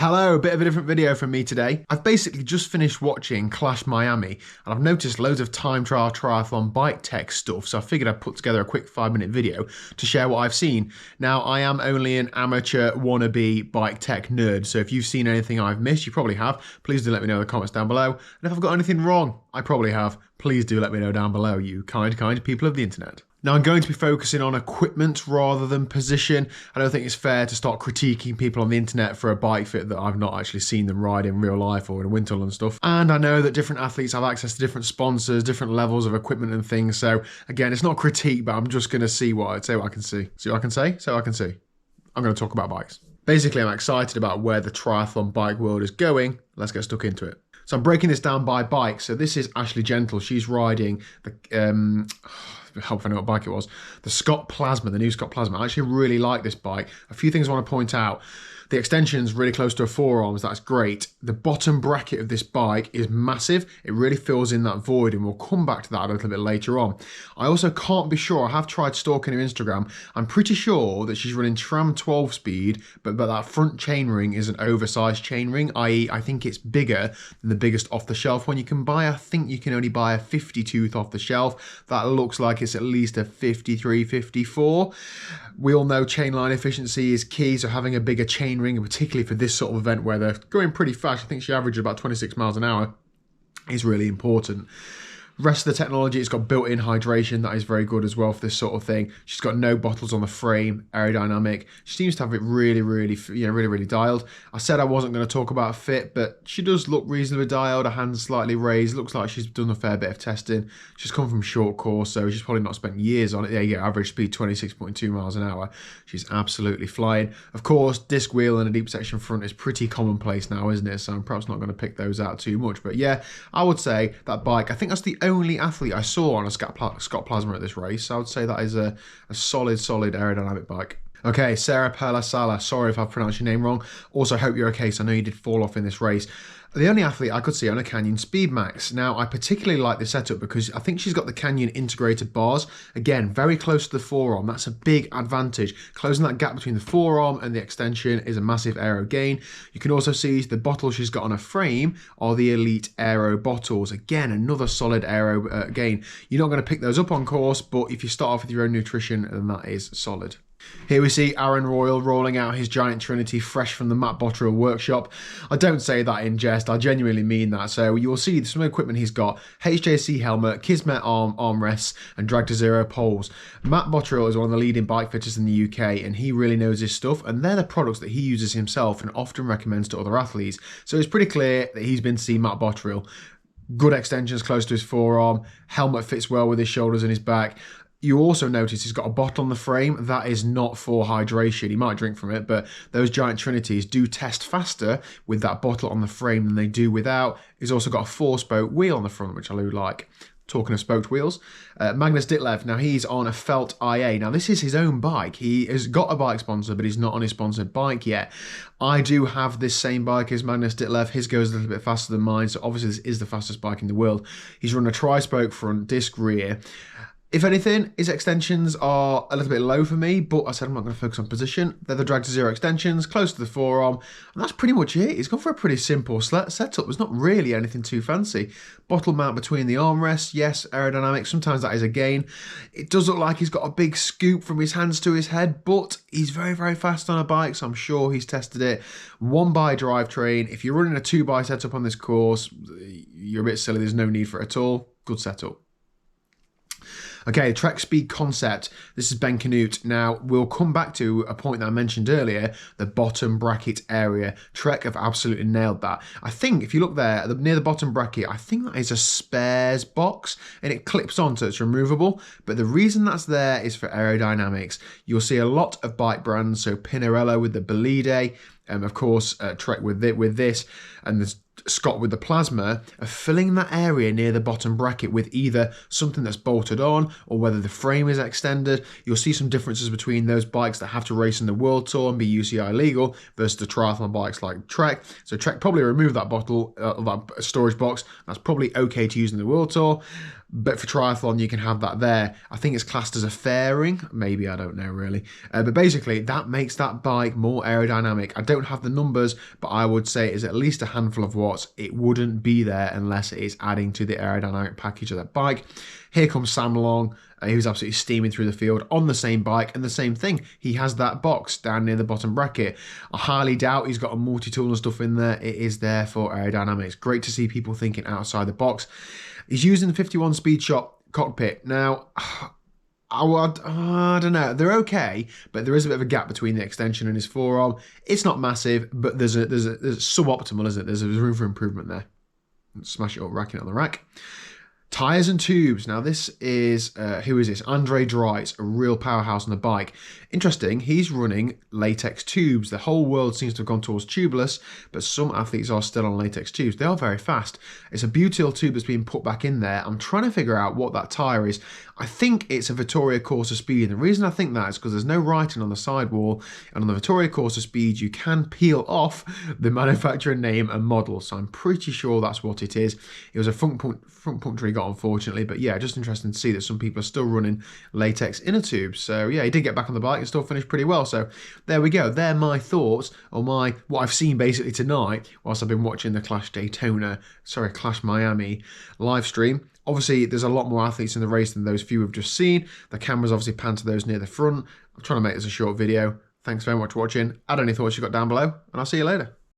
Hello, a bit of a different video from me today. I've basically just finished watching Clash Miami and I've noticed loads of time trial triathlon bike tech stuff, so I figured I'd put together a quick 5-minute video to share what I've seen. Now, I am only an amateur wannabe bike tech nerd, so if you've seen anything I've missed, you probably have, please do let me know in the comments down below. And if I've got anything wrong, I probably have, please do let me know down below, you kind people of the internet. Now, I'm going to be focusing on equipment rather than position. I don't think it's fair to start critiquing people on the internet for a bike fit that I've not actually seen them ride in real life or in a winter and stuff. And I know that different athletes have access to different sponsors, different levels of equipment and things. So again, it's not critique, but I'm just going to see what I can see. See what I can say? So I can see. I'm going to talk about bikes. Basically, I'm excited about where the triathlon bike world is going. Let's get stuck into it. So I'm breaking this down by bike. So this is Ashley Gentle. She's riding the help if I know what bike it was. The Scott Plasma, the new Scott Plasma. I actually really like this bike. A few things I want to point out. The extension's really close to her forearms, that's great. The bottom bracket of this bike is massive. It really fills in that void, and we'll come back to that a little bit later on. I also can't be sure, I have tried stalking her Instagram. I'm pretty sure that she's running Tram 12 speed, but that front chainring is an oversized chainring, i.e. I think it's bigger than the biggest off-the-shelf one you can buy. I think you can only buy a 50 tooth off the shelf. That looks like it's at least a 53, 54. We all know chainline efficiency is key, so having a bigger chain ring, and particularly for this sort of event where they're going pretty fast, I think she averaged about 26 miles an hour, is really important. Rest of the technology, it's got built-in hydration, that is very good as well for this sort of thing. She's got no bottles on the frame, aerodynamic. She seems to have it really dialed. I said I wasn't going to talk about fit, but she does look reasonably dialed, her hands slightly raised. Looks like she's done a fair bit of testing. She's come from short course, so she's probably not spent years on it. There you go, average speed 26.2 miles an hour. She's absolutely flying. Of course, disc wheel and a deep section front is pretty commonplace now, isn't it? So I'm perhaps not going to pick those out too much. But yeah, I would say that bike, I think that's the only athlete I saw on a Scott Plasma at this race. So I would say that is a solid aerodynamic bike. Okay, Sarah Perla-Sala, sorry if I've pronounced your name wrong. Also, hope you're okay, so I know you did fall off in this race. The only athlete I could see on a Canyon Speedmax. Now, I particularly like this setup because I think she's got the Canyon integrated bars. Again, very close to the forearm. That's a big advantage. Closing that gap between the forearm and the extension is a massive aero gain. You can also see the bottles she's got on her frame are the Elite Aero bottles. Again, another solid aero gain. You're not going to pick those up on course, but if you start off with your own nutrition, then that is solid. Here we see Aaron Royal rolling out his Giant Trinity fresh from the Matt Botterill workshop. I don't say that in jest, I genuinely mean that. So you will see some equipment he's got: HJC helmet, Kismet armrests, and Drag to Zero poles. Matt Botterill is one of the leading bike fitters in the UK, and he really knows his stuff, and they're the products that he uses himself and often recommends to other athletes. So it's pretty clear that he's been to see Matt Botterill. Good extensions close to his forearm, helmet fits well with his shoulders and his back. You also notice he's got a bottle on the frame. That is not for hydration. He might drink from it, but those Giant Trinities do test faster with that bottle on the frame than they do without. He's also got a 4-spoke wheel on the front, which I do like. Talking of spoked wheels, Magnus Ditlev, now he's on a Felt IA. Now this is his own bike. He has got a bike sponsor, but he's not on his sponsored bike yet. I do have this same bike as Magnus Ditlev. His goes a little bit faster than mine, so obviously this is the fastest bike in the world. He's run a tri-spoke front, disc rear. If anything, his extensions are a little bit low for me, but I said I'm not going to focus on position. They're the Drag to Zero extensions, close to the forearm, and that's pretty much it. He's gone for a pretty simple setup. There's not really anything too fancy. Bottle mount between the armrests, yes, aerodynamic, sometimes that is a gain. It does look like he's got a big scoop from his hands to his head, but he's very fast on a bike, so I'm sure he's tested it. 1x drivetrain. If you're running a 2x setup on this course, you're a bit silly. There's no need for it at all. Good setup. Okay, Trek Speed Concept. This is Ben Canute. Now, we'll come back to a point that I mentioned earlier, the bottom bracket area. Trek have absolutely nailed that. I think if you look there, near the bottom bracket, I think that is a spares box, and it clips on, so it's removable. But the reason that's there is for aerodynamics. You'll see a lot of bike brands, so Pinarello with the Bolide, of course, Trek with this, and there's Scott with the plasma are filling that area near the bottom bracket with either something that's bolted on or whether the frame is extended. You'll see some differences between those bikes that have to race in the World Tour and be UCI legal versus the triathlon bikes like Trek. So Trek probably removed that bottle, that storage box. That's probably okay to use in the World Tour. But for triathlon, you can have that there. I think it's classed as a fairing. Maybe, I don't know really. But basically, that makes that bike more aerodynamic. I don't have the numbers, but I would say it's at least a handful of watts. It wouldn't be there unless it is adding to the aerodynamic package of that bike. Here comes Sam along. He was absolutely steaming through the field on the same bike, and the same thing. He has that box down near the bottom bracket. I highly doubt he's got a multi-tool and stuff in there. It is there for aerodynamics. Great to see people thinking outside the box. He's using the 51 Speed Shot cockpit. Now, I don't know. They're okay, but there is a bit of a gap between the extension and his forearm. It's not massive, but there's suboptimal, isn't it? There's room for improvement there. Smash it up, racking it on the rack. Tyres and tubes. Now this is, who is this? Andre Dries, a real powerhouse on the bike. Interesting, he's running latex tubes. The whole world seems to have gone towards tubeless, but some athletes are still on latex tubes. They are very fast. It's a butyl tube that's been put back in there. I'm trying to figure out what that tyre is. I think it's a Vittoria Corsa Speed. And the reason I think that is because there's no writing on the sidewall. And on the Vittoria Corsa Speed, you can peel off the manufacturer name and model. So I'm pretty sure that's what it is. It was a front puncture he got, unfortunately. But yeah, just interesting to see that some people are still running latex inner tubes. So yeah, he did get back on the bike and still finished pretty well. So there we go. They're my thoughts, or what I've seen basically tonight whilst I've been watching the Clash Miami live stream. Obviously, there's a lot more athletes in the race than those few we've just seen. The cameras obviously pan to those near the front. I'm trying to make this a short video. Thanks very much for watching. Add any thoughts you've got down below, and I'll see you later.